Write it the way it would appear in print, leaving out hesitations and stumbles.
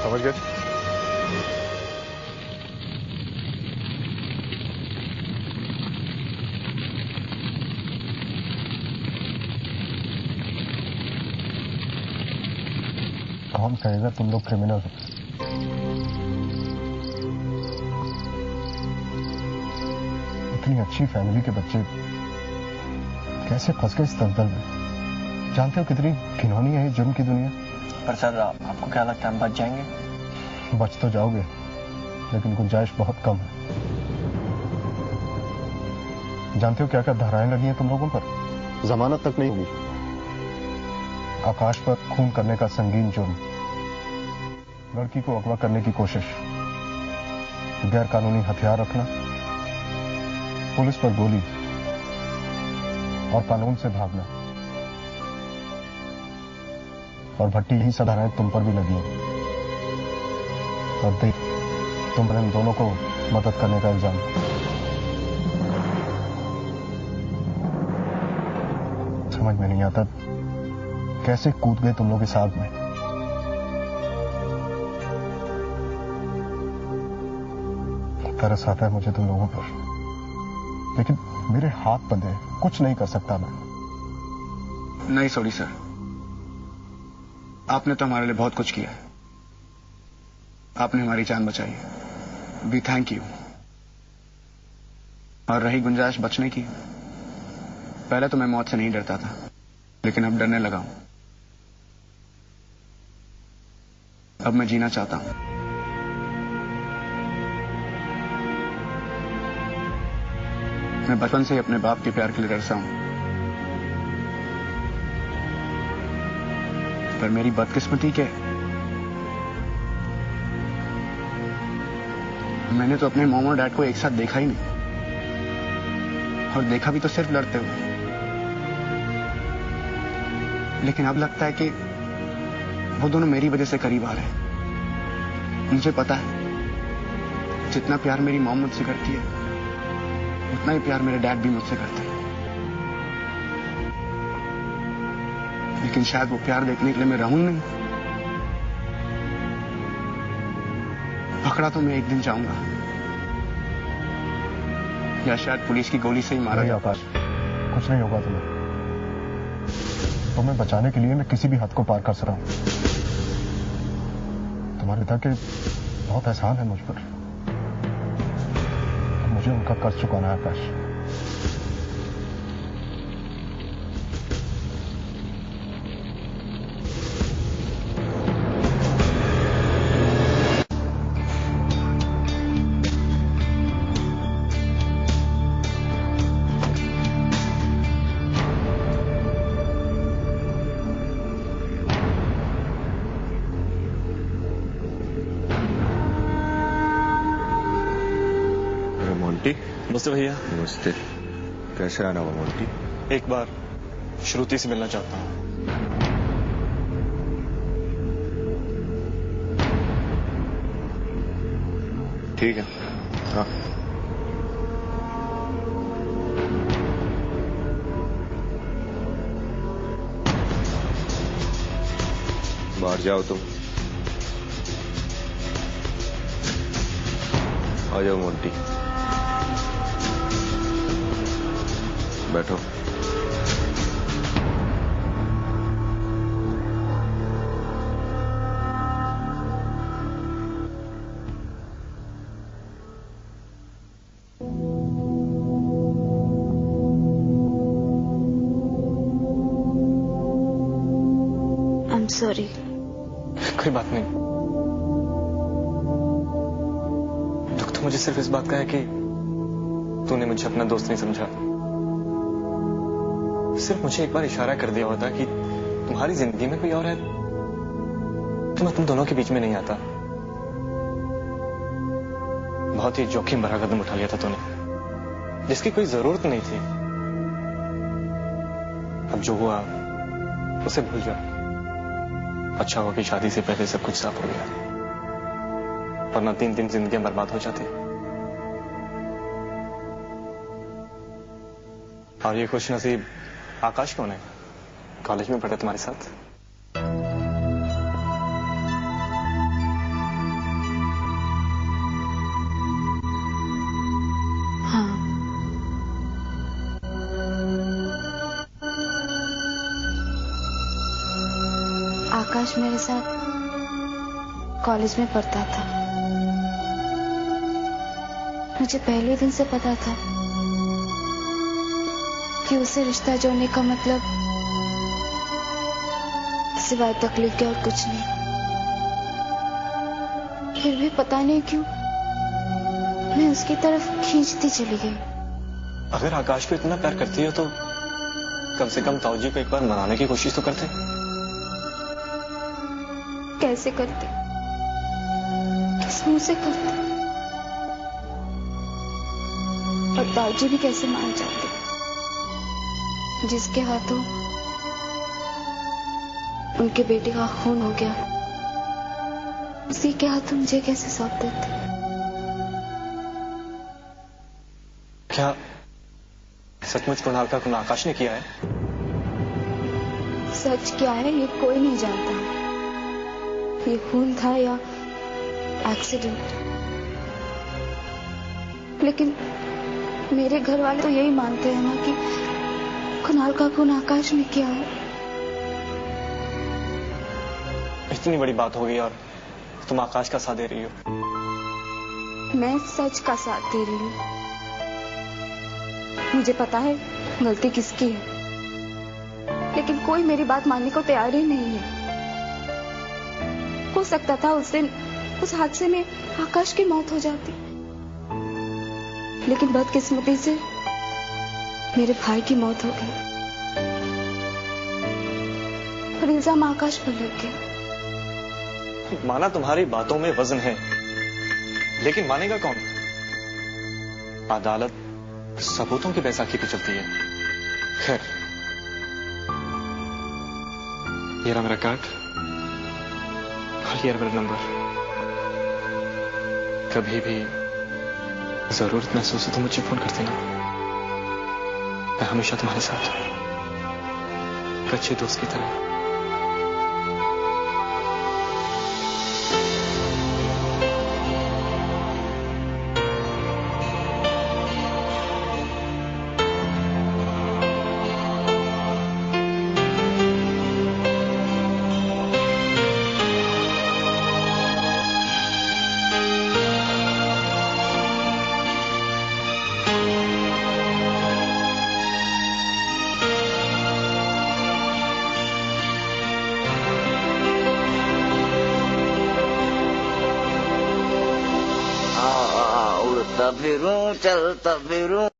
समझ गए? कौन कहेगा तुम लोग क्रिमिनल हो? इतनी अच्छी फैमिली के बच्चे कैसे फंस गए इस दलदल में? जानते हो कितनी घिनौनी है ये जुर्म की दुनिया। पर सर आपको क्या लगता है हम बच जाएंगे? बच तो जाओगे, लेकिन गुंजाइश बहुत कम है। जानते हो क्या क्या धाराएं लगी हैं तुम लोगों पर? जमानत तक नहीं हुई। आकाश पर खून करने का संगीन जुर्म, लड़की को अगवा करने की कोशिश, गैर कानूनी हथियार रखना, पुलिस पर गोली और कानून से भागना। और भट्टी ही धाराएं तुम पर भी लगी हैं। और देख, तुम पर इन दोनों को मदद करने का इल्जाम। समझ में नहीं आता कैसे कूद गए तुम लोग इस आग में। तरस आता है मुझे तुम लोगों पर, लेकिन मेरे हाथ बंधे हैं, कुछ नहीं कर सकता मैं। नहीं सॉरी सर, आपने तो हमारे लिए बहुत कुछ किया है। आपने हमारी जान बचाई है। We thank you. और रही गुंजाइश बचने की, पहले तो मैं मौत से नहीं डरता था, लेकिन अब डरने लगा हूं। अब मैं जीना चाहता हूं। मैं बचपन से ही अपने बाप के प्यार के लिए तरसा हूं, पर मेरी बदकिस्मती के मैंने तो अपने मॉम और डैड को एक साथ देखा ही नहीं, और देखा भी तो सिर्फ लड़ते हुए। लेकिन अब लगता है कि वो दोनों मेरी वजह से करीब आ रहे हैं। मुझे पता है जितना प्यार मेरी मॉम मुझसे करती है, उतना ही प्यार मेरे डैड भी मुझसे करते हैं। लेकिन शायद वो प्यार देखने के लिए मैं रहूं नहीं। पकड़ा तो मैं एक दिन जाऊंगा, या शायद पुलिस की गोली से ही मारा नहीं जाए। आकाश, कुछ नहीं होगा तुम्हें। तुम्हें बचाने के लिए मैं किसी भी हद को पार कर सकता हूं। तुम्हारे पिता के बहुत एहसान है मुझ पर, मुझे उनका कर्ज चुकाना है आकाश। नमस्ते भैया। नमस्ते। कैसे आना हुआ मोंटी? एक बार श्रुति से मिलना चाहता हूँ। ठीक है। हाँ, बाहर जाओ तुम। आ जाओ मोंटी, बैठो। I'm sorry। कोई बात नहीं। दुख तो मुझे सिर्फ इस बात का है कि तूने मुझे अपना दोस्त नहीं समझा। सिर्फ मुझे एक बार इशारा कर दिया होता कि तुम्हारी जिंदगी में कोई और है तो मैं तुम दोनों के बीच में नहीं आता। बहुत ही जोखिम भरा कदम उठा लिया था तूने, जिसकी कोई जरूरत नहीं थी। अब जो हुआ उसे भूल जा। अच्छा हुआ कि शादी से पहले सब कुछ साफ हो गया, वरना 3 जिंदगियां बर्बाद हो जाती। और ये खुश नसीब आकाश कौन है? कॉलेज में पढ़ा तुम्हारे साथ। आकाश मेरे साथ कॉलेज में पढ़ता था। मुझे पहले दिन से पता था कि उसे रिश्ता जोड़ने का मतलब सिवाय तकलीफ के और कुछ नहीं। फिर भी पता नहीं क्यों मैं उसकी तरफ खींचती चली गई। अगर आकाश को इतना प्यार करती है तो कम से कम ताऊजी को एक बार मनाने की कोशिश तो करते। कैसे करते, किस मुंह से करते, और ताऊजी भी कैसे मान जाते जिसके हाथों उनके बेटे का खून हो गया, उसी के हाथों मुझे कैसे सौंप देते। क्या सचमुच कुणाल का खून आकाश ने किया है? सच क्या है ये कोई नहीं जानता। ये खून था या एक्सीडेंट, लेकिन मेरे घर वाले तो यही मानते हैं ना कि कुणाल का खून आकाश ने किया है। इतनी बड़ी बात हो गई और तुम आकाश का साथ दे रही हो। मैं सच का साथ दे रही हूँ। मुझे पता है गलती किसकी है, लेकिन कोई मेरी बात मानने को तैयार ही नहीं है। हो सकता था उस दिन उस हादसे में आकाश की मौत हो जाती, लेकिन बदकिस्मती से मेरे भाई की मौत हो गई और इल्जाम आकाश पर लग गया। माना तुम्हारी बातों में वजन है, लेकिन मानेगा कौन? अदालत सबूतों की बैसाखी पे चलती है। खैर, ये रहा मेरा कार्ड और ये रहा मेरा नंबर। कभी भी जरूरत महसूस हो तो मुझे फोन कर देना। मैं हमेशा तुम्हारे साथ हूं, एक अच्छे दोस्त की तरह। उड़ता फिरूं चलता फिरूं